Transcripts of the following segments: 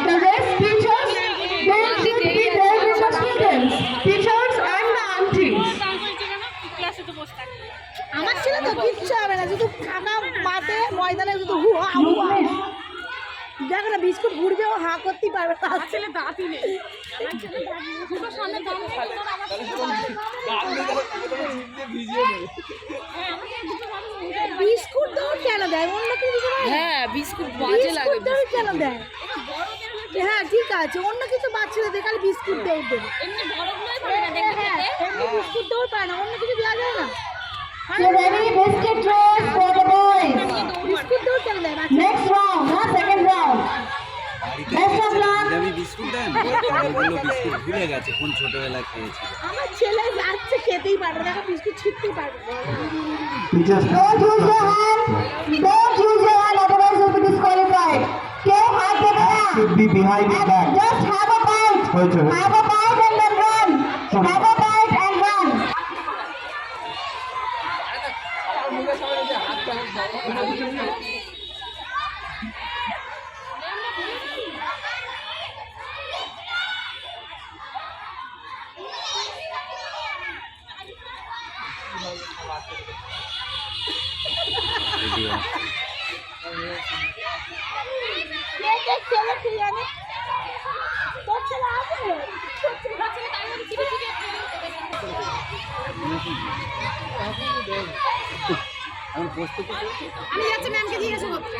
The rest teachers, they should be there with the students, teachers and the aunties. আমার ছেলে তো কিচ্ছু হবে না, শুধু ফাঁকা মাঠে ময়দানে শুধু হুয়া হুয়া। দেখো না বিস্কুট ঘুরবে, ও হাঁ করতেই পারবে না। ছেলে দাঁতই নেই। বিস্কুট দৌড় কেন দেয়? অন্য কিছু হ্যাঁ বিস্কুট বাজে লাগে। দৌড় কেন দেয়? হ্যাঁ ঠিক আছে, অন্য কিছু বাচ্চাদের দিয়ে খালি বিস্কুট দৌড় দেবে। বিস্কুট দৌড় পায় না, অন্য কিছু দেওয়া যায় না। So ready, biscuit race for the boys. Biscuit দৌড় কেন দেয়? Next round, second round. Best of luck. আমি বিস্কুট দেন, ওগুলো বিস্কুট ভুলে গেছে কোন ছোটবেলায় খেয়েছিল। আমার ছেলে যাচ্ছে, খেতেই পারবে না, বিস্কুট ছিটতেই পারবে না। Don't use your hand. Don't use your hand, otherwise you'll be disqualified. কেউ হাত দেবে না। Should be behind his back. Just have a bite. Have a bite and then run. Have a bite and run. ছেলে কি জানে? তোর ছেলে আছে? আমি প্রস্তুতি আমি যাচ্ছি ম্যামকে জিজ্ঞাসা করতে।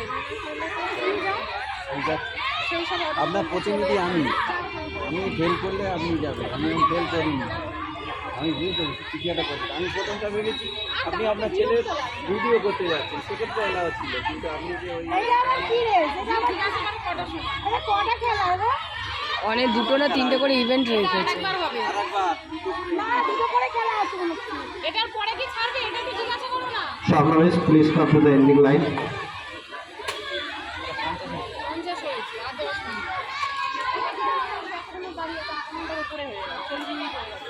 আপনার প্রতিনিধি আমি ফেল করলে আপনি যাবেন, আমি ফেল করিনি। আমি বুঝতে কিছু একটা করছি। আমি প্রথমটা ভেবেছি আপনি আপনার ছেলের ভিডিও করতে যাচ্ছেন, সেক্ষেত্রে এলাও ছিল, কিন্তু আপনি যে ওই কটা খেলা হবে? অনেক দুটো না তিনটে করে ইভেন্ট রেখেছে। না, দুটো করে খেলা আছে মনে হচ্ছে। এটার পরে কি ছাড়বে? এটা কি জিজ্ঞাসা করো না। Shortness, please come to the ending line. 50 হয়েছে আর 10 মিনিট। এখনো দাঁড়িয়ে আছে, আপনাদের উপরে হয়ে গেল। 40 মিনিট হয়ে গেল।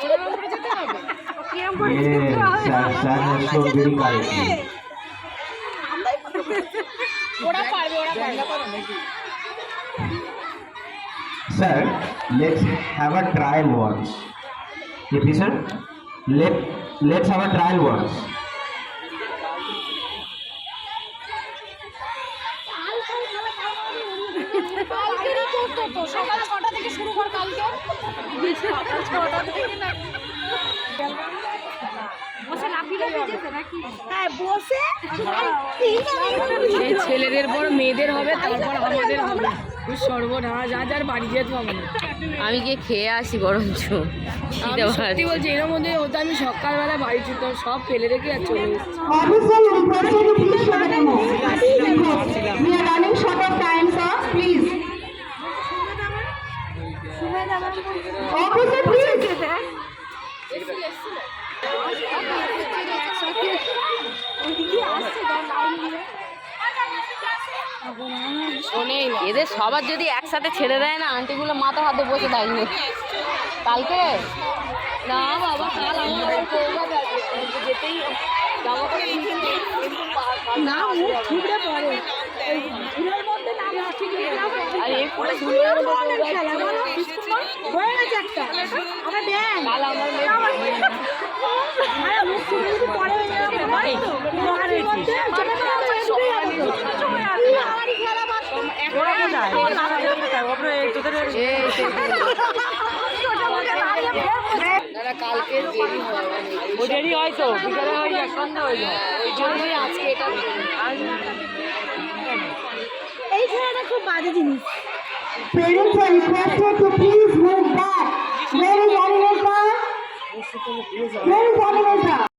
ওর উপরে যেতে হবে। Yes, Sam has shown very correctly. ওরা পারবে, ওরা পারবে। Sir, let's have a trial once. Yes, sir. Let's have a trial once. কালকেরই করতো তো, সকাল 6টা থেকে শুরু কর কালকে। সকাল 6টা থেকে না। বসে লাফিয়ে দিয়েছে নাকি? হ্যাঁ বসে সেই ছেলেদের পর মেয়েদের হবে, তারপর আমাদের হবে। সর্বনাশ, আজ আর বাড়ি যেতে হবে না। আমি গিয়ে খেয়ে আসি বরঞ্চ। সত্যি বলছি, এর মধ্যে হতো আমি সকালবেলা বাড়ি ছুটতাম, সব ফেলে রেখে আর চলে এসেছি। Officer, you requested to please show the move. We are running short of time, sir. Please. Officer, please. শোনেই না, এদের সবার যদি একসাথে ছেড়ে দেয় না, আন্টিগুলো মাথা হাতে বসে থাকবে কালকে। না বাবা, কাল আমাদের প্রোগ্রাম আছে, যেতেই জামা করে না মুখ থুবড়ে পড়ে। আর এই পুরো খেলা বলো, হয়ে গেছে একটা। আমার ব্যাং কাল আমার আরে মুখ থুবড়ে যদি পড়ে হয়ে যাবে আমারই খেলা বাদ। কালকে দেরি হয় তো, বিকালে হয়ে যায়, সন্ধ্যা হয়ে যায়, ওই জন্যই আজকে এটা। এই খেলাটা খুব বাজে জিনিস। Parents are requested to please move back. Where is Animal Park? Where is Animal Park?